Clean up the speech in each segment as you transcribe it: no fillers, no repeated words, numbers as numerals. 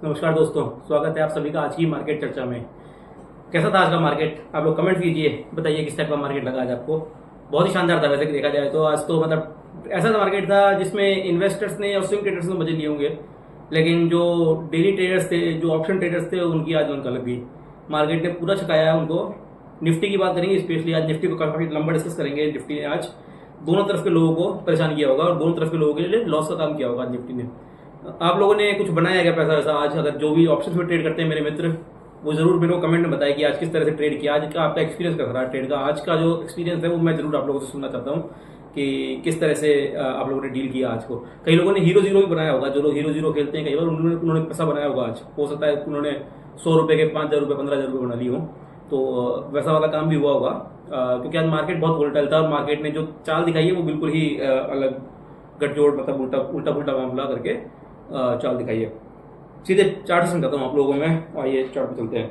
नमस्कार दोस्तों, स्वागत है आप सभी का आज की मार्केट चर्चा में। कैसा था आज का मार्केट? आप लोग कमेंट कीजिए, बताइए किस टाइप का मार्केट लगा आज आपको। बहुत ही शानदार था वैसे देखा जाए तो। आज तो मतलब ऐसा मार्केट था जिसमें इन्वेस्टर्स ने और स्विंग ट्रेडर्स ने मजे लिए होंगे, लेकिन जो डेली ट्रेडर्स थे, जो ऑप्शन ट्रेडर्स थे, उनकी आज उनका अलग गई। मार्केट ने पूरा छकाया है उनको। निफ्टी की बात करेंगे, स्पेशली आज निफ्टी को काफी लंबा डिस्कस करेंगे। निफ्टी ने आज दोनों तरफ के लोगों को परेशान किया होगा और दोनों तरफ के लोगों के लिए लॉस का काम किया होगा आज निफ्टी ने। आप लोगों ने कुछ बनाया है क्या पैसा वैसा आज? अगर जो भी ऑप्शंस में ट्रेड करते हैं मेरे मित्र, वो जरूर मेरे को कमेंट में बताएं कि आज किस तरह से ट्रेड किया, आज का आपका एक्सपीरियंस कैसा रहा ट्रेड का। आज का जो एक्सपीरियंस है वो मैं जरूर आप लोगों से सुनना चाहता हूँ कि किस तरह से आप लोगों ने डील किया आज को। कई लोगों ने हीरो जीरो भी बनाया होगा, जो लोग हीरो जीरो खेलते हैं कई बार उन्होंने पैसा बनाया होगा आज। हो सकता है उन्होंने 100 रुपए के 5,000 रुपये 15,000 रुपये बना लिए हो, तो वैसा वाला काम भी हुआ होगा। क्योंकि आज मार्केट बहुत वोलेटाइल था और मार्केट ने जो चाल दिखाई है वो बिल्कुल ही अलग गठजोड़, मतलब उल्टा उल्टा पुल्टा मामला करके चाल दिखाई है। सीधे चार्ट से समझाता हूँ आप लोगों में, आइए चार्ट पे चलते हैं।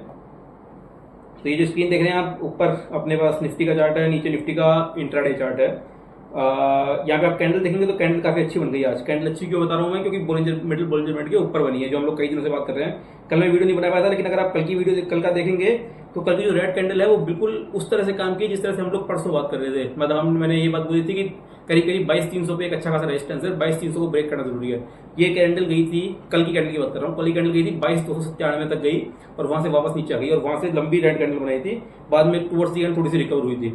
तो ये जो स्क्रीन देख रहे हैं आप, ऊपर अपने पास निफ्टी का चार्ट है, नीचे निफ्टी का इंट्राडे चार्ट है। यहाँ पे आप कैंडल देखेंगे तो कैंडल काफी अच्छी बन गई आज। कैंडल अच्छी क्यों बता रहा हूँ मैं? क्योंकि बोलिंजर मिडिल बोलिंजर बैंड के ऊपर बनी है, जो हम लोग कई दिनों से बात कर रहे हैं। कल मैं वीडियो नहीं बना पाया था, लेकिन अगर आप कल की वीडियो कल का देखेंगे तो कल की जो रेड कैंडल है वो बिल्कुल उस तरह से काम की जिस तरह से हम लोग परसों बात कर रहे थे। मतलब मैंने ये बात बोली थी कि करीब करीब 22,300 पे एक अच्छा खासा रेजिस्टेंस है, 22,300 को ब्रेक करना जरूरी है। ये कैंडल गई थी, कल की कैंडल की बात कर रहा हूँ, कल की कैंडल गई थी 22,297 तक गई और वहां से वापस नीचे आ गई और वहां से लंबी रेड कैंडल बनाई थी। बाद में टुवर्ड्स दी एंड थोड़ी सी रिकवर हुई थी।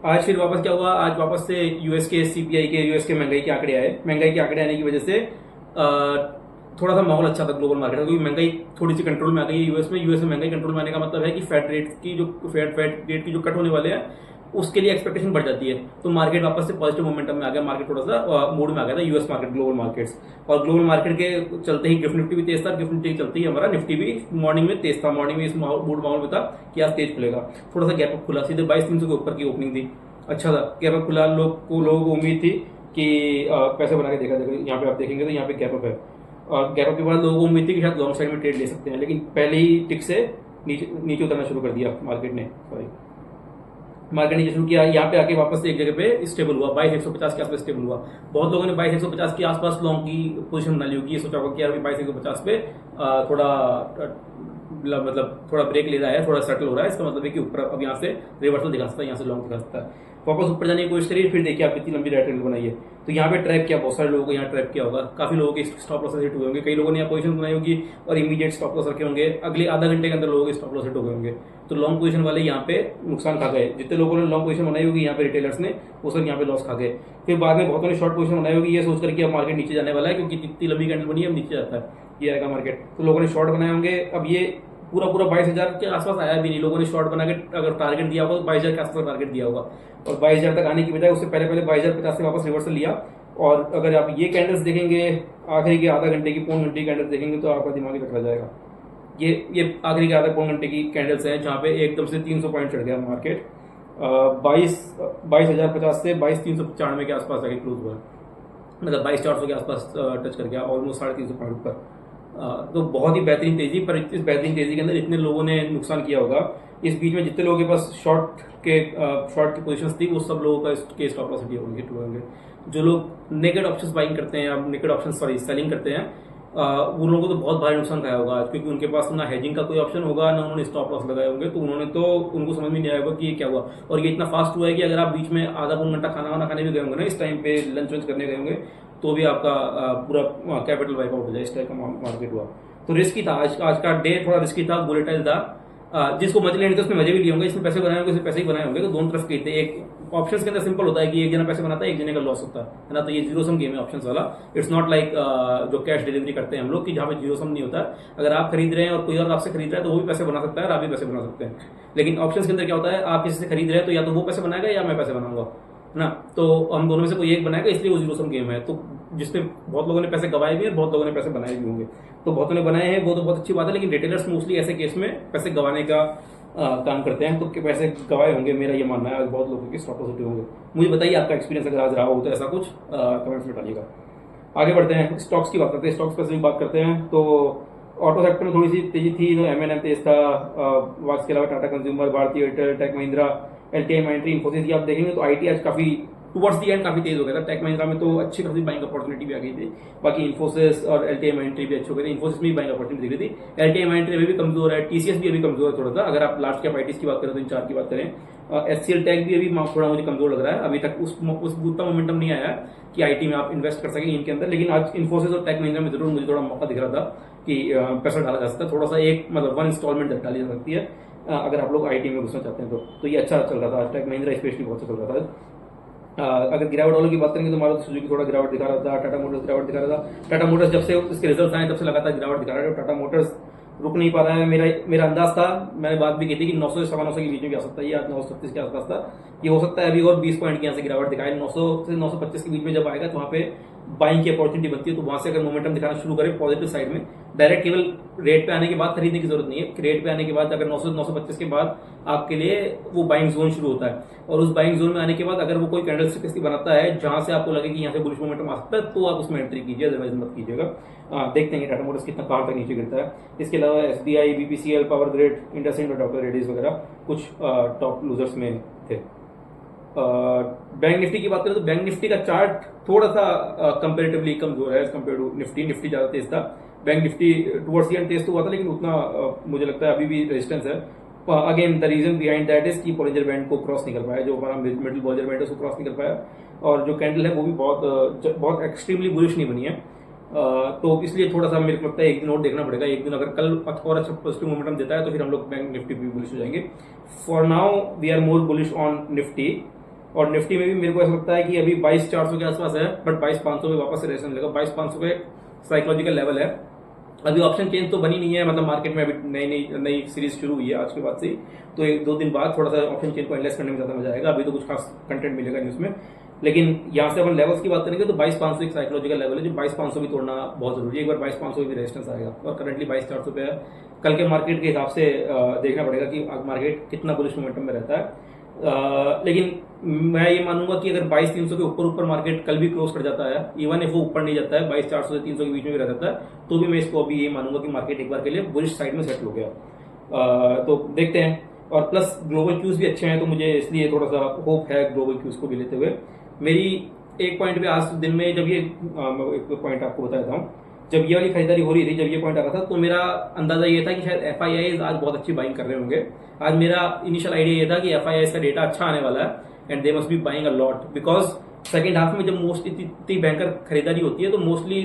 आज फिर वापस क्या हुआ? आज वापस से यूएस के सीपीआई के, यूएस के महंगाई के आंकड़े आए। महंगाई के आंकड़े आने की वजह से थोड़ा सा माहौल अच्छा था ग्लोबल मार्केट का, क्योंकि महंगाई थोड़ी सी कंट्रोल में आ गई है यूएस में। यूएस में महंगाई कंट्रोल में आने का मतलब है कि फैट रेट की जो फैट रेट की जो कट होने वाले हैं उसके लिए एक्सपेक्टेशन बढ़ जाती है। तो मार्केट वापस से पॉजिटिव मोमेंटम में आ गया। मार्केट थोड़ा सा मूड में आ गया था, यूएस मार्केट, ग्लोबल मार्केट्स। और ग्लोबल मार्केट के चलते ही गिफ्ट निफ्टी भी तेज था, गिफ्ट निफ्टी चलते ही हमारा निफ्टी भी मॉर्निंग में तेज था। मॉर्निंग में इस मूड माहौल में था कि आज तेज खुलेगा। थोड़ा सा गैप अप खुला, सीधे 22,300 के ऊपर की ओपनिंग थी। अच्छा था गैप अप खुला। लोगों को उम्मीद थी कि पैसे बना के देखा जाएगा। यहाँ पे आप देखेंगे तो यहाँ पे गैप अप है और गैप अप के बाद लोगों को उम्मीद थी कि शायद लॉन्ग साइड में ट्रेड ले सकते हैं, लेकिन पहले ही टिक से नीचे उतरना शुरू कर दिया मार्केट ने। मार्केट नीचे शुरू किया, यहाँ पे आके वापस से एक जगह पे स्टेबल हुआ, 22,150 के आसपास स्टेबल हुआ। बहुत लोगों ने 22,150 के आसपास लॉन्ग की पोजीशन बना ली होगी, ये सोचा होगा कि यार 22,150 पे थोड़ा मतलब थोड़ा ब्रेक ले रहा है, थोड़ा सेटल हो रहा है, इसका मतलब है कि ऊपर अब यहाँ से रिवर्सल दिखा सकता है, यहाँ से लॉन्ग दिखा सकता है। वापस ऊपर जाने की कोशिश करिए, फिर देखिए आप कितनी लंबी राइट हैंड बनाई है। तो यहाँ पे ट्रैप किया, बहुत सारे लोगों को यहाँ ट्रैप किया होगा। काफी लोगों के स्टॉप लॉसेस हिट हुए होंगे, कई लोगों ने यहाँ पोजीशन बनाई होगी और इमीडिएट स्टॉप लॉस रखे होंगे। अगले आधा घंटे के अंदर लोगों के स्टॉप लॉस हिट हो गए होंगे, तो लॉन्ग पोजीशन वाले यहाँ पे नुकसान खा गए। जितने लोगों ने लॉन्ग पोजीशन बनाई होगी यहाँ पे रिटेलर्स ने, वो सब यहाँ पे लॉस खा गए। फिर बाद में बहुतों ने शॉर्ट पोजीशन बनाई होगी ये सोच करके अब मार्केट नीचे जाने वाला है, क्योंकि इतनी लंबी कैंडल बनी है, अब नीचे जाता है, ये आएगा मार्केट। तो लोगों ने शॉर्ट बनाए होंगे। अब ये पूरा 22,000 के आसपास आया भी नहीं। लोगों ने शॉर्ट बना के अगर टारगेट दिया होगा तो 22,000 के आसपास टारगेट दिया होगा, और 22,000 तक आने की बजाय उससे पहले 22,050 से वापस रिवर्सल लिया। और अगर आप ये कैंडल्स देखेंगे, आखिरी के आधा घंटे की, पौन घंटे की कैंडल्स देखेंगे तो आपका दिमाग ही रखा जाएगा। ये आखिरी के आधा पौन घंटे की कैंडल्स हैं जहाँ पे एकदम से 300 पॉइंट चढ़ गया मार्केट। 22,050 से 22,395 के आसपास आके क्लोज हुआ, मतलब 22,400 के आसपास टच कर गया, ऑलमोस्ट 350 पॉइंट पर। तो बहुत ही बेहतरीन तेजी, पर इस बेहतरीन तेजी के अंदर इतने लोगों ने नुकसान किया होगा। इस बीच में जितने लोगों के पास शॉर्ट की पोजीशंस थी वो सब लोगों का के स्टॉप लॉस हिट होंगे। जो लोग नेकेड ऑप्शंस बाइंग करते हैं, या नेकेड ऑप्शंस सेलिंग करते हैं, उन लोगों को तो बहुत भारी नुकसान खाया होगा आज, क्योंकि उनके पास ना हेजिंग का कोई ऑप्शन होगा, ना उन्होंने स्टॉप लॉस लगाए होंगे। तो उनको समझ में नहीं आएगा कि ये क्या हुआ। और ये इतना फास्ट हुआ है कि अगर आप बीच में आधा पौन घंटा खाना वाना खाने भी गए होंगे ना, इस टाइम पे लंच वंच करने गए होंगे, तो भी आपका पूरा कैपिटल वाइप आउट हो जाए, इस टाइप का मार्केट हुआ। तो रिस्की था आज का डे, थोड़ा रिस्की था, वोलेटाइल था। जिसको मजे लेने थे उसने मजे भी लिए होंगे, इसमें पैसे बनाए होंगे, इसमें पैसे ही बनाए होंगे। तो दोनों तरफ के थे। एक ऑप्शंस के अंदर सिंपल होता है कि एक जना पैसे बनाता है, एक जने का लॉस होता है ना। तो ये जीरो सम गेम है ऑप्शंस वाला। इट्स नॉट लाइक जो कैश डिलीवरी करते हैं हम लोग, कि जहाँ पे जीरो सम नहीं होता। अगर आप खरीद रहे हैं और कोई और आपसे खरीद रहा है तो वो भी पैसे बना सकता है और आप भी पैसे बना सकते हैं। लेकिन ऑप्शंस के अंदर क्या होता है, आप किसी से खरीद रहे हैं तो या तो वो पैसे बनाएगा या मैं पैसे बनाऊंगा ना। तो हम दोनों में से कोई एक बनाएगा, इसलिए वो जीरो सम गेम है। तो जिसमें बहुत लोगों ने पैसे गवाए भी हैं, बहुत लोगों ने पैसे बनाए भी होंगे। तो बहुतों ने बनाए हैं, वो तो बहुत अच्छी बात है, लेकिन रिटेलर्स मोस्टली ऐसे केस में पैसे गंवाने का काम करते हैं। तो पैसे गवाए होंगे, मेरा ये मानना है। आज बहुत लोगों के स्टॉप लॉस होते होंगे। मुझे बताइए आपका एक्सपीरियंस अगर आज रहा हो तो ऐसा कुछ कमेंट्स में डालिएगा। आगे बढ़ते हैं, स्टॉक्स की बात करते हैं, स्टॉक्स पर बात करते हैं। तो ऑटो सेक्टर में थोड़ी सी तेजी थी, तो एमएनएम तेज था। इसके अलावा Tata consumer, Bharti Airtel, Tech Mahindra, LTI Mindtree, Infosys, आप देखेंगे तो आईटी आज काफी टुवर्ड्स दी एंड काफी तेज हो गया था। टेक महिंद्रा में तो अच्छी खासी बाइंग अपॉर्चुनिटी भी आ गई थी। बाकी इन्फोसिस और एलटीआई माइंट्री भी अच्छे हो गए थे। इन्फोसिस में भी बाइंग अपॉर्चुनिटी दिख रही थी। एलटीआई माइंट्री अभी भी कमजोर है, टीसीएस भी अभी कमजोर है थोड़ा सा। अगर आप लार्ज कैप आईटीज की बात करें तो इन चार की बात करें, एचसीएल टेक भी अभी थोड़ा मुझे कमजोर लग रहा है। अभी तक उस उतना मोमेंटम नहीं आया कि आईटी में आप इन्वेस्ट कर सकें इनके अंदर। लेकिन आज इन्फोसिस और टेक महिंद्रा में जरूर मुझे थोड़ा मौका दिख रहा था कि पैसा डाला जा सकता है। थोड़ा सा एक मतलब वन इंस्टॉलमेंट डाली जा सकती है अगर आप लोग आईटी में घुसना चाहते हैं तो ये अच्छा चल रहा था। टेक महिंद्रा स्पेशली बहुत अच्छा चल रहा था। अगर गिरावट वालों की बात करेंगे तो मारुति सुजुकी थोड़ा गिरावट दिखा रहा था, टाटा मोटर्स गिरावट दिखा रहा था। टाटा मोटर्स जब से इसके रिजल्ट आए तब से लगातार गिरावट दिखा रहा है। टाटा मोटर्स रुक नहीं पा रहा है। मेरा अंदाज था, मैंने बात भी की थी कि 900 से 950 के बीच में भी आ सकता है। आज 937 के आसपास था। ये हो सकता है अभी और 20 पॉइंट की यहाँ से गिरावट दिखाए। 900 से 925 के बीच में जब आएगा तो वहाँ पे बाइंग की अपॉर्चुनिटी बनती है। तो वहां से अगर मोमेंटम दिखाना शुरू करे पॉजिटिव साइड में, डायरेक्ट केवल रेट पे आने के बाद खरीदने की जरूरत नहीं है। रेट पे आने के बाद अगर 900 925 के बाद आपके लिए वो बाइंग जोन शुरू होता है, और उस बाइंग जोन में आने के बाद अगर वो कोई कैंडल स्टिक बनाता है जहां से आपको लगे कि यहाँ से बुलिश मोमेंटम आ सकता है तो आप उसमें एंट्री कीजिए, अदरवाइज मत कीजिएगा। देखते हैं टाटा मोटर्स कितना कहां तक नीचे गिरता है। इसके अलावा SBI, BPCL, power grid, IndusInd और डॉक्टर रेड्डीज वगैरह कुछ टॉप लूजर्स में थे। बैंक निफ्टी की बात करें तो बैंक निफ्टी का चार्ट थोड़ा सा कंपेरेटिवली कमजोर है as compare to Nifty. Nifty ज्यादा तेज था, bank Nifty towards the end तेज तो हुआ था, लेकिन उतना मुझे लगता है अभी भी रेजिस्टेंस है। Again the reason behind that is कि बॉलिंजर बैंड को क्रॉस नहीं कर पाया, जो हमारा मिडिल बॉलिंजर बैंड है उसको क्रॉस नहीं कर पाया, और जो कैंडल है वो भी बहुत एक्सट्रीमली बुलिश नहीं बनी है। तो इसलिए थोड़ा सा मेरे को लगता है एक दिन और देखना पड़ेगा। एक दिन अगर कल और अच्छा पॉजिटिव मोमेंटम देता है तो फिर हम लोग बैंक निफ्टी भी बुलिश हो जाएंगे। For now we are more bullish on Nifty, और निफ्टी में भी मेरे को ऐसा लगता है कि अभी 22,400 के आसपास है, बट 22,500 में वापस से रेशन मिलेगा। 22,500 पे साइकोलॉजिकल लेवल है। अभी ऑप्शन चेंज तो बनी नहीं है, मतलब मार्केट में अभी नई सीरीज शुरू हुई है आज के बाद से, तो एक दो दिन बाद थोड़ा सा ऑप्शन चेंज को एनालाइज करने में ज्यादा मजा आएगा। अभी तो कुछ खास कंटेंट मिलेगा न्यूज में, लेकिन यहाँ से अपन लेवल्स की बात करेंगे तो 22,500 एक साइकोलॉजिकल लेवल है, जो 22,500 भी तोड़ना बहुत जरूरी है। एक बार 22,500 भी रेजिस्टेंस आएगा, और करंटली 22,400 पे है। कल के मार्केट के हिसाब से देखना पड़ेगा कि मार्केट कितना बुलिश मोमेंटम में रहता है। लेकिन मैं ये मानूंगा कि अगर 22,300 के ऊपर मार्केट कल भी क्लोज कर जाता है, इवन इफ वो ऊपर नहीं जाता है, 22,400 से 300 के बीच में भी रह जाता है, तो भी मैं इसको अभी ये मानूंगा कि मार्केट एक बार के लिए बुलिश साइड में सेटल हो गया। तो देखते हैं। और प्लस ग्लोबल क्यूज भी अच्छे हैं, तो मुझे इसलिए थोड़ा सा होप है ग्लोबल क्यूज को भी लेते हुए। मेरी एक पॉइंट पे आज दिन में जब ये एक पॉइंट आपको बता देता हूँ, जब ये वाली खरीदारी हो रही थी, जब ये पॉइंट आ रहा था, तो मेरा अंदाजा ये था कि शायद एफआईआईज आज बहुत अच्छी बाइंग कर रहे होंगे। आज मेरा इनिशियल आइडिया ये था कि एफआईआईज का डेटा अच्छा आने वाला है and they must be buying a lot, because second half में जब मोस्टली इतनी बैंकर खरीदारी होती है तो मोस्टली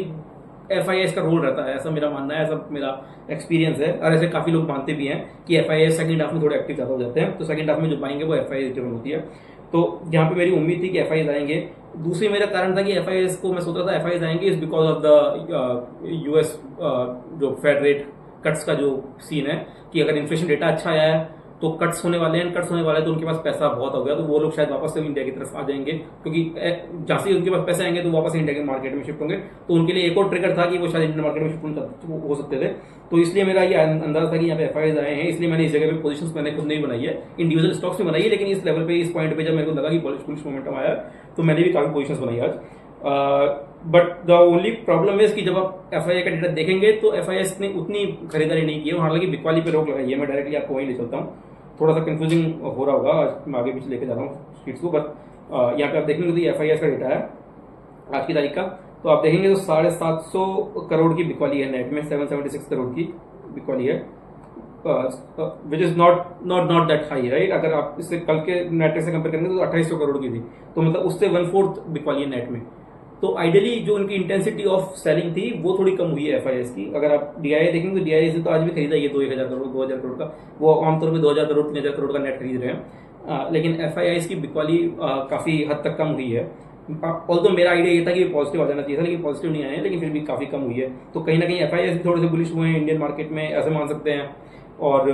एफआईआईज का रोल रहता है, ऐसा मेरा मानना है, ऐसा मेरा एक्सपीरियंस है। और ऐसे काफी लोग मानते भी हैं कि एफआईआईज सेकंड हाफ में थोड़े एक्टिव ज्यादा हो जाते हैं, तो सेकंड हाफ में जो बाइंग है वो एफआईआईज ड्रिवन होती है। तो यहाँ पे मेरी उम्मीद थी कि एफआईआईज आएंगे। दूसरी मेरा कारण था कि एफआईआईज को मैं सोच रहा था एफआईआईज आएंगे is because of the US जो फेड रेट कट्स का जो सीन है, कि अगर इन्फ्लेशन डेटा अच्छा आया है तो कट्स होने वाले हैं, कट्स होने वाले हैं, तो उनके पास पैसा बहुत हो गया, तो वो लोग शायद वापस से इंडिया की तरफ आ जाएंगे, क्योंकि जहां से उनके पास पैसे आएंगे तो वापस इंडिया के मार्केट में शिफ्ट होंगे। तो उनके लिए एक और ट्रिगर था कि वो शायद इंडियन मार्केट में शिफ्ट हो सकते थे। तो इसलिए मेरा ये अंदाजा था कि यहाँ पे एफआईआईज आए हैं, इसलिए मैंने इस जगह पे पोजीशंस मैंने खुद नहीं बनाई है, इंडिविजुअल स्टॉक्स में बनाई है, लेकिन इस लेवल पे, इस पॉइंट पे जब मेरे को लगा कि बुलिश मोमेंटम आया तो मैंने भी काफी पोजीशंस बनाई आज। बट द ओनली प्रॉब्लम है कि जब आप एफआईआई का डेटा देखेंगे तो एफआईआई ने उतनी खरीदारी नहीं की है, हालांकि बिकवाली पे रोक लगाई है। मैं डायरेक्टली आपको वहीं ले चलता हूँ, थोड़ा सा कंफ्यूजिंग हो रहा होगा, आज मैं आगे पीछे लेके जा रहा हूँ स्ट्रीट्स को, बट यहाँ पे आप देखेंगे तो ये एफआईआई का डेटा है आज की तारीख का, तो आप देखेंगे तो 750 करोड़ की बिकवाली है नेट में, 776 करोड़ की बिकवाली है, which is not that high, right. अगर आप इससे कल के नेट से कंपेयर करेंगे तो 2800 करोड़ की थी, तो मतलब उससे 1/4 बिकवाली है नेट में। तो आइडियली जो उनकी इंटेंसिटी ऑफ सेलिंग थी वो थोड़ी कम हुई है एफआईआईएस की। अगर आप डीआईआई देखेंगे तो डीआईआई से तो आज भी खरीदा ये 1,000 करोड़ 2,000 करोड़ का, वो आमतौर पर 2,000 करोड़ 3,000 करोड़ का नेट खरीद रहे हैं, लेकिन एफआईआईएस की बिकवाली काफी हद तक कम हुई है। ऑल्दो मेरा आइडिया ये था कि पॉजिटिव आ जाना चाहिए था, लेकिन पॉजिटिव नहीं आए हैं, लेकिन फिर भी काफी कम हुई है। तो कहीं ना कहीं एफआईआईएस भी थोड़े से बुलिश हुए हैं इंडियन मार्केट में, ऐसे मान सकते हैं। और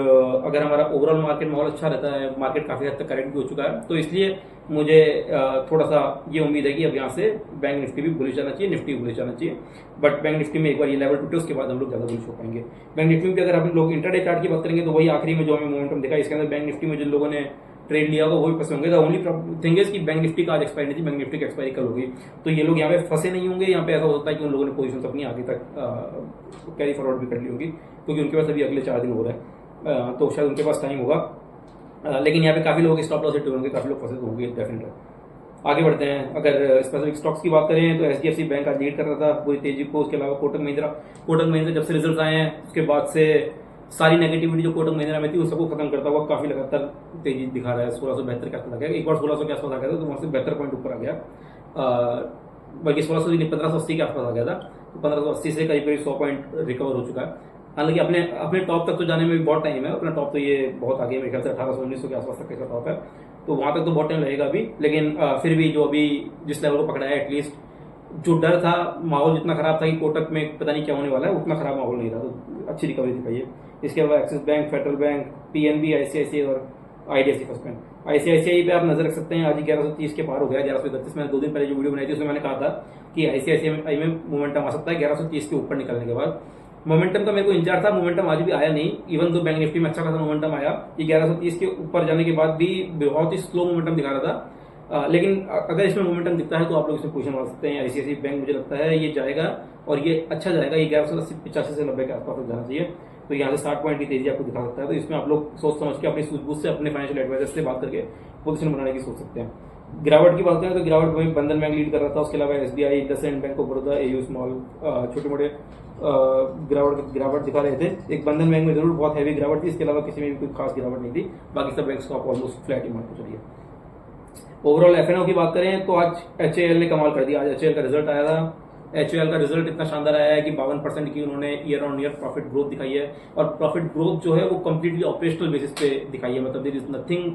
अगर हमारा ओवरऑल मार्केट माहौल अच्छा रहता है, मार्केट काफी हद तक करेक्ट भी हो चुका है, तो इसलिए मुझे थोड़ा सा ये उम्मीद है कि अब यहाँ से बैंक निफ्टी भी बुलिश जाना चाहिए, निफ्टी बुलिश जाना चाहिए। बट बैंक निफ्टी में एक बार ये लेवल टूटे उसके बाद हम लोग ज्यादा बुलिश हो पाएंगे। बैंक निफ्टी में भी अगर हम लोग इंटरडे चार्ट की बात करेंगे तो वही आखिरी में जो हमें मोमेंटम दिखा, इसके अंदर बैंक निफ्टी में जिन लोगों ने ट्रेड लिया होगा वही फंसे होंगे। द ओनली थिंग इज कि बैंक निफ्टी का आज एक्सपायरी नहीं थी, बैंक निफ्टी की एक्सपायरी कल होगी, तो ये लोग यहाँ पे फंसे नहीं होंगे। यहाँ पे ऐसा होता है कि उन लोगों ने पोजीशन अपनी आगे तक कैरी फॉरवर्ड भी कर ली होगी, क्योंकि उनके पास अभी अगले 4 दिन हो रहा है, तो शायद उनके पास टाइम होगा। लेकिन यहाँ पे काफी लोगों के स्टॉप लॉस हिट होंगे, काफी लोग फंसे तो होंगे डेफिनेटली। आगे बढ़ते हैं। अगर स्पेसिफिक स्टॉक्स की बात करें तो एचडीएफसी बैंक आज लीड कर रहा था पूरी तेजी को। उसके अलावा कोटक महिंद्रा जब से रिजल्ट आए हैं उसके बाद से सारी नेगेटिविटी जो कोटक महिंद्रा में थी उस सबको खत्म करता हुआ काफी लगातार तेजी दिखा रहा है। 1672 के आसपास आ गया, एक बार 1600 के आसपास आ गया था तो वहां से 72 पॉइंट ऊपर आ गया, बल्कि 1600 नहीं 1580 के आसपास आ गया था, तो 1580 से करीब करीब 100 पॉइंट रिकवर हो चुका है। हालांकि अपने अपने टॉप तक तो जाने में भी बहुत टाइम है, अपना टॉप तो ये बहुत आगे मेरे ख्याल से 1800-1900 के आसपास तक का टॉप है, तो वहां तक तो बहुत टाइम लगेगा अभी। लेकिन फिर भी जो अभी जिस लेवल को पकड़ा है, एटलीस्ट जो डर था, माहौल जितना खराब था कि कोटक में पता नहीं क्या होने वाला है, उतना खराब माहौल नहीं था, तो अच्छी रिकवरी दिखाई है। इसके अलावा axis bank, federal bank, PNB, ICICI और आईडीएफसी फर्स्ट बैंक। आईसीआईसीआई पे आप नजर रख सकते हैं, आज 1130 के पार हो गया, 1131। मैंने 2 दिन पहले जो वीडियो बनाई थी उसमें मैंने कहा था कि आईसीआईसीआई में मोमेंटम आ सकता है 1130 के ऊपर निकलने के बाद। मोमेंटम का मेरे को इंतजार था, मोमेंटम आज भी आया नहीं, इवन तो बैंक निफ्टी में अच्छा खासा मोमेंटम आया, ये 1130 के ऊपर जाने के बाद भी बहुत ही स्लो मोमेंटम दिखा रहा था। लेकिन अगर इसमें मोमेंटम दिखता है तो आप लोग इसमें क्वेश्चन मार सकते हैं। आईसीआईसीआई बैंक मुझे लगता है ये जाएगा और ये अच्छा जाएगा, ये 1185 से 90 के आसपास तक जाना चाहिए, तो यहाँ से 60 पॉइंट की तेजी आपको दिखा सकता है। तो इसमें आप लोग सोच समझ के अपनी सूझबूझ से अपने फाइनेंशियल एडवाइजर से बात करके पोजीशन बनाने की सोच सकते हैं। गिरावट की बात करें तो गिरावट में बंधन बैंक लीड कर रहा था, उसके अलावा SBI, IndusInd bank of Baroda, AU small छोटे मोटे गिरावट दिखा रहे थे। एक बंधन बैंक में जरूर बहुत हैवी गिरावट थी, इसके अलावा किसी में भी कोई खास गिरावट नहीं थी, बाकी सब बैंक्स को आप ऑलमोस्ट फ्लैट ही मान के चलिए। ओवरऑल एफएनओ की बात करें तो आज एचएएल ने कमाल कर दिया। आज एचएएल का रिजल्ट आया था, एचएएल का रिजल्ट इतना शानदार आया है कि 52% की उन्होंने year on year profit growth दिखाई है, और प्रॉफिट ग्रोथ जो है वो कंप्लीटली ऑपरेशनल बेसिस पे दिखाई है। मतलब there is nothing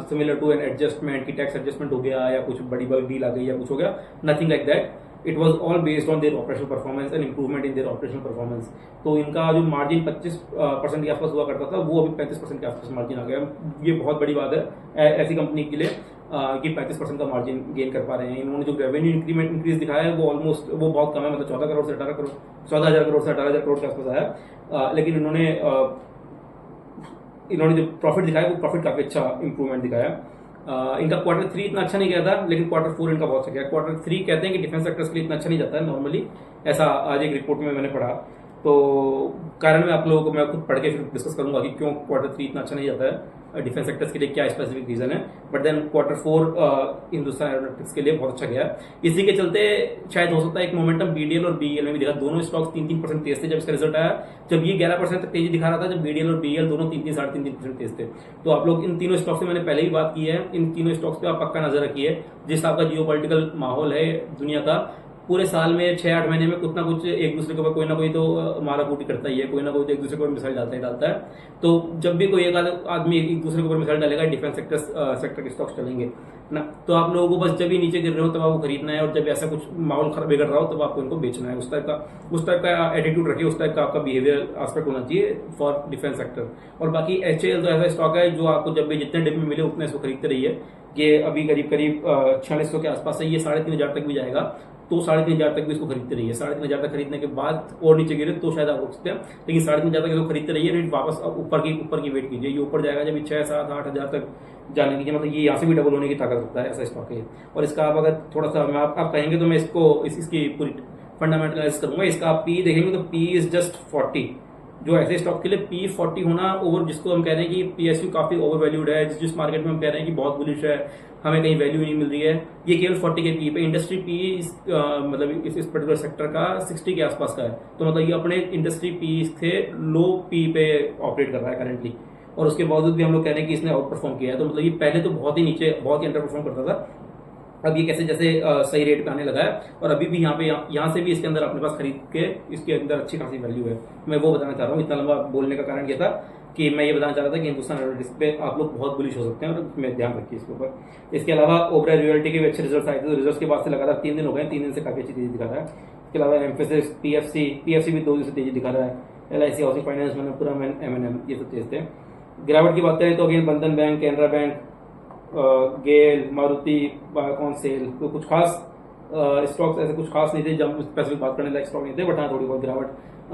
similar to an adjustment की टैक्स एडजस्टमेंट हो गया या कुछ बड़ी बड़ी डील आ गई या कुछ हो गया, nothing like that. It was all based on their operational performance and improvement in their operational performance. तो इनका जो मार्जिन 25% के आसपास हुआ करता था वो अभी 35% के आसपास मार्जिन आ गया। ये बहुत बड़ी बात है ऐसी कंपनी के लिए कि 35% का मार्जिन गेन कर पा रहे हैं। इन्होंने जो रेवेन्यू इंक्रीज दिखाया है वो ऑलमोस्ट वो बहुत कम है, मतलब 14 करोड़ से 18 करोड़, 14,000 करोड़ से 18,000 करोड़ के आसपास आया। लेकिन इन्होंने जो प्रॉफिट दिखाया वो प्रॉफिट काफी अच्छा इंप्रूवमेंट दिखाया। इनका क्वार्टर 3 इतना अच्छा नहीं गया था, लेकिन क्वार्टर 4 इनका बहुत अच्छा गया। क्वार्टर 3 कहते हैं कि डिफेंस सेक्टर्स के लिए इतना अच्छा नहीं जाता है नॉर्मली, ऐसा आज एक रिपोर्ट में मैंने पढ़ा, तो कारण में आप लोगों को मैं खुद पढ़ के फिर डिस्कस करूंगा कि क्यों क्वार्टर 3 इतना अच्छा नहीं जाता है डिफेंस सेक्टर्स के लिए, क्या स्पेसिफिक रीजन है। But then quarter 4 Hindustan Aeronautics के लिए बहुत अच्छा गया। इसी के चलते शायद हो सकता है एक मोमेंटम बीडीएल और बीईएल में भी दिखा। दोनों स्टॉक्स 3-3% तेज थे जब इसका रिजल्ट आया। जब ये 11% तक तेजी दिखा रहा था, जब बीडीएल और बीईएल दोनों 3-3-3.5% तेज थे। तो आप लोग इन तीनों स्टॉक्स से मैंने पहले ही बात की है, इन तीनों स्टॉक्स पे आप पक्का नजर रखिए। जिस आपका जियोपॉलिटिकल माहौल है दुनिया का, पूरे साल में 6-8 महीने में कुछ ना कुछ एक दूसरे के ऊपर कोई ना कोई तो माराकूटी करता ही है, कोई ना कोई तो एक दूसरे के ऊपर मिसाइल डालता है। तो जब भी कोई एक आदमी एक दूसरे के ऊपर मिसाइल डालेगा, डिफेंस सेक्टर के स्टॉक्स चलेंगे ना। तो आप लोगों को बस जब भी नीचे गिर रहे हो तब आपको खरीदना है, और जब ऐसा कुछ माहौल खराब बिगड़ रहा हो तब आपको इनको बेचना है। उस टाइप का एटीट्यूड रखिए, उस टाइप का आपका बिहेवियर एस्पेक्ट होना चाहिए फॉर डिफेंस सेक्टर। और बाकी एचएएल तो ऐसा स्टॉक है जो आपको जब भी जितने डिप में मिले उतने इसको खरीदते रहिए। ये अभी करीब 4600 के आसपास है, ये 3,500 तक भी जाएगा, तो 3,500 तक भी इसको खरीदते रहिए। 3,500 तक खरीदने के बाद और नीचे गिरे तो शायद आप रोक सकते हैं, लेकिन 3,500 तक इसको खरीदते रहिए, रेट वापस ऊपर की वेट कीजिए। ये ऊपर जाएगा जब 6-7-8,000 तक जाने की, मतलब ये यहाँ से भी डबल होने की ताकत रखता है, ऐसा स्टॉक है। और इसका आप अगर थोड़ा सा आप कहेंगे तो मैं इसकी पूरी फंडामेंटल एनालिसिस करूंगा। इसका आप पी देखेंगे तो पी इज जस्ट 40, जो ऐसे स्टॉक के लिए पी 40 होना ओवर, जिसको हम कह रहे हैं कि पीएसयू काफी ओवर वैल्यूड है, जिस मार्केट में हम कह रहे हैं कि बहुत बुलिश है, हमें कहीं वैल्यू नहीं मिल रही है, ये केवल 40 के पी पे। इंडस्ट्री पी मतलब इस पर्टिकुलर सेक्टर का 60 के आसपास का है, तो मतलब ये अपने इंडस्ट्री पी से लो पी पे ऑपरेट कर रहा है करेंटली, और उसके बावजूद भी हम लोग कह रहे हैं कि इसने आउट परफॉर्म किया है। तो मतलब ये पहले तो बहुत ही नीचे, बहुत ही अंडर परफॉर्म करता था, अब ये कैसे जैसे सही रेट पे आने लगा है, और अभी भी यहाँ से भी इसके अंदर अपने पास खरीद के इसके अंदर अच्छी खासी वैल्यू है। मैं वो बताना चाह रहा हूँ। इतना लंबा बोलने का कारण ये था कि मैं ये बताना चाह रहा था कि हिंदुस्तान एरोनॉटिक्स पे आप लोग बहुत बुलिश हो सकते हैं, और मैं ध्यान रखिए इसके ऊपर। इसके अलावा ओबराय रियल्टी के भी अच्छे रिजल्ट आए थे, तो रिजल्ट के बाद से लगातार 3 दिन हो गए, 3 दिन से काफी अच्छी तेजी दिखा रहा है। इसके अलावा एम्फेसिस, पीएफसी भी 2 दिन से तेजी दिखा रहा है। LIC housing finance, Manappuram, MNM, ये सब तेज थे। गिरावट की बात करें तो अगेन बंधन बैंक, कैनरा बैंक, गेल, मारुति, बायोकॉन, सेल, तो कुछ खास स्टॉक्स ऐसे कुछ खास नहीं थे जब स्पेसिफिक बात करने लायक स्टॉक नहीं थे, बट हाँ थोड़ी बहुत गिरावट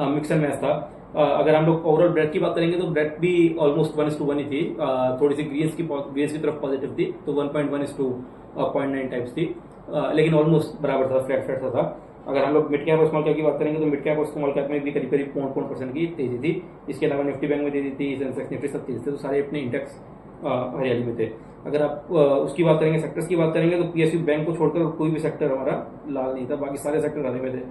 मिक्स एंड मैच था। अगर हम लोग ओवरऑल ब्रेड की बात करेंगे तो ब्रेड भी ऑलमोस्ट 1:1 ही थी, थोड़ी सी ग्रीन्स की तरफ पॉजिटिव थी, तो 1.1:0.9 टाइप्स थी, लेकिन ऑलमोस्ट बराबर था, फ्लैट था। अगर हम लोग मिड कैप और स्मॉल कैप की बात करेंगे तो मिड कैप और स्मॉल कैप में भी करीब 0.5% की तेजी थी। इसके अलावा निफ्टी बैंक में तेजी थी, सेंसेक्स निफ्टी सब तेजी थे, तो सारे अपने इंडेक्स हरियाली में थे। अगर आप उसकी बात करेंगे, सेक्टर्स की बात करेंगे, तो पीएसयू बैंक को छोड़कर कोई भी सेक्टर हमारा लाल नहीं था, बाकी सारे सेक्टर हरे में थे।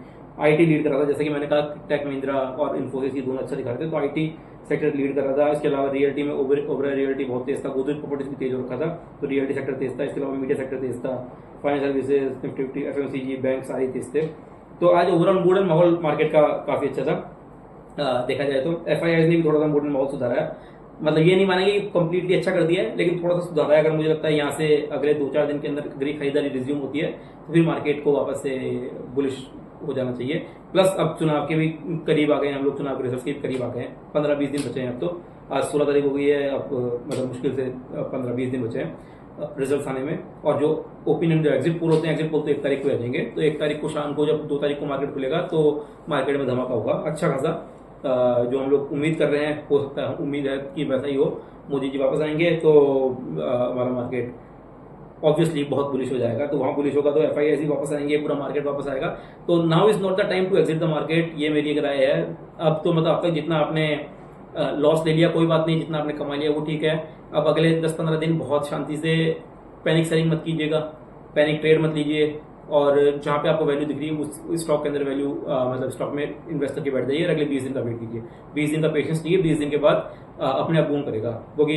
आईटी लीड कर रहा था, जैसे कि मैंने कहा टेक महिंद्रा और इन्फोसिस ये दोनों अच्छा दिखा रहे थे, तो आईटी सेक्टर लीड कर रहा था। इसके अलावा रियल्टी में ओबराय रियल्टी बहुत तेज था, गोदरेज प्रॉपर्टीज भी तेज हो रखा था, तो रियल्टी सेक्टर तेज था। इसके अलावा मीडिया सेक्टर तेज था, finance services, Nifty 50, FMCG, bank सारे तेज थे। तो आज ओवरऑल मूड एंड माहौल मार्केट का काफी अच्छा था। देखा जाए तो एफआईआई ने भी थोड़ा सा मूड एंड माहौल सुधारा है, मतलब ये नहीं मानेंगे कि कंप्लीटली अच्छा कर दिया है, लेकिन थोड़ा सा सुधारा है। अगर मुझे लगता है यहाँ से अगले 2-4 दिन के अंदर अगर खरीदारी रिज्यूम होती है तो फिर मार्केट को वापस से बुलिश हो जाना चाहिए। प्लस अब चुनाव के भी करीब आ गए हैं, हम लोग चुनाव के रिजल्ट के भी करीब आ गए हैं, 15-20 दिन बचे हैं अब तो। आज 16 तारीख हो गई है, अब मतलब मुश्किल से 15-20 दिन बचे हैं रिजल्ट आने में। और जो ओपिनियन जो एग्जिट पोल होते हैं, एग्जिट पोल तो 1 तारीख को आ जाएंगे, तो 1 तारीख को शाम को जब 2 तारीख को मार्केट खुलेगा तो मार्केट में धमाका होगा अच्छा खासा। जो हम लोग उम्मीद कर रहे हैं, हो सकता है, उम्मीद है कि वैसा ही हो। मोदी जी वापस आएंगे तो हमारा मार्केट ऑब्वियसली बहुत बुलिश हो जाएगा, तो वहां बुलिश होगा तो एफआईआई वापस आएंगे, पूरा मार्केट वापस आएगा। तो now is not the time to exit the market, ये मेरी एक राय है। अब तो मतलब अब तक जितना आपने लॉस ले लिया कोई बात नहीं, जितना आपने कमा लिया वो ठीक है। अब अगले 10-15 दिन बहुत शांति से पैनिक सेलिंग मत कीजिएगा, पैनिक ट्रेड मत लीजिए, और जहां पे आपको वैल्यू दिख रही है उस स्टॉक के अंदर वैल्यू मतलब स्टॉक में इन्वेस्ट करके बैठ जाइए और अगले 20 दिन का वेट कीजिए। 20 दिन का पेशेंस लीजिए, 20 दिन के बाद अपने आप बूम करेगा, क्योंकि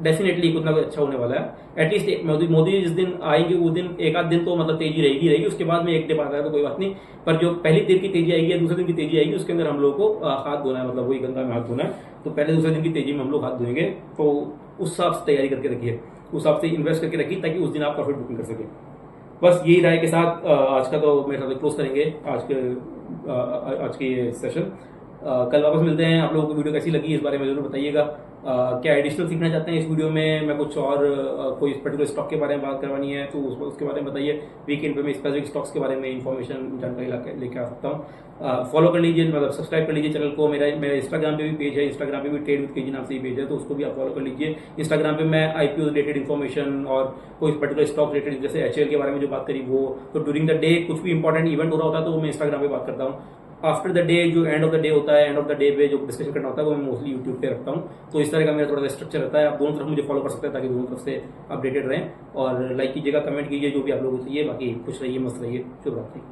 डेफिनेटली कुछ ना कुछ अच्छा होने वाला है। एटलीस्ट मोदी जी जिस दिन आएंगे उस दिन एक आध दिन तो मतलब तेजी रहेगी, उसके बाद में एक डे आता है तो कोई बात नहीं, पर जो पहली दिन की तेजी आएगी या दूसरे दिन की तेजी आएगी उसके अंदर हम लोग को हाथ धोना है, मतलब वही गंगा में हाथ धोना है। तो पहले दूसरे दिन की तेजी में हम लोग हाथ धोएंगे, तो उस हिसाब से तैयारी करके रखिए, उस हिसाब से इन्वेस्ट करके रखिए ताकि उस दिन आप प्रॉफिट बुकिंग कर सके। बस यही राय के साथ आज का तो मेरे साथ क्लोज करेंगे आज की ये सेशन। कल वापस मिलते हैं। आप लोगों को वीडियो कैसी लगी इस बारे में जरूर बताइएगा। क्या एडिशनल सीखना चाहते हैं इस वीडियो में, मैं कुछ और कोई पर्टिकुलर स्टॉक के बारे में बात करवानी है तो उसके बारे में बताइए। वीकेंड पे मैं स्पेसिफिक स्टॉक्स के बारे में इन्फॉर्मेशन जानकारी लेके आ सकता हूँ। फॉलो कर लीजिए, मतलब सब्सक्राइब कर लीजिए चैनल को। मेरा इंस्टाग्राम पे भी पेज है, इंस्टाग्राम पे भी ट्रेड विद केजी नाम से ही पेज है, तो उसको भी आप फॉलो कर लीजिए। इंस्टाग्राम पे मैं आईपीओ रिलेटेड इन्फॉर्मेशन और कोई पर्टिकुलर स्टॉक रिलेटेड, जैसे एचएल के बारे में जो बात करी वो, तो ड्यूरिंग द डे कुछ भी इंपॉर्टेंट इवेंट हो रहा होता है तो वो मैं इंस्टाग्राम पे बात करता हूँ। आफ्टर द डे जो एंड ऑफ द डे होता है, एंड ऑफ द डे पे जो डिस्कशन करना होता है वो मैं मोस्टली यूट्यूब पे रखता हूँ। तो इस तरह का मेरा थोड़ा सा स्ट्रक्चर रहता है। आप दोनों तरफ मुझे फॉलो कर सकते हैं ताकि दोनों तरफ से अपडेटेड रहें, और लाइक कीजिएगा, कमेंट कीजिए जो भी आप लोगों को चाहिए। बाकी खुश रहिए, मस्त रहिए, शुभ रात्रि।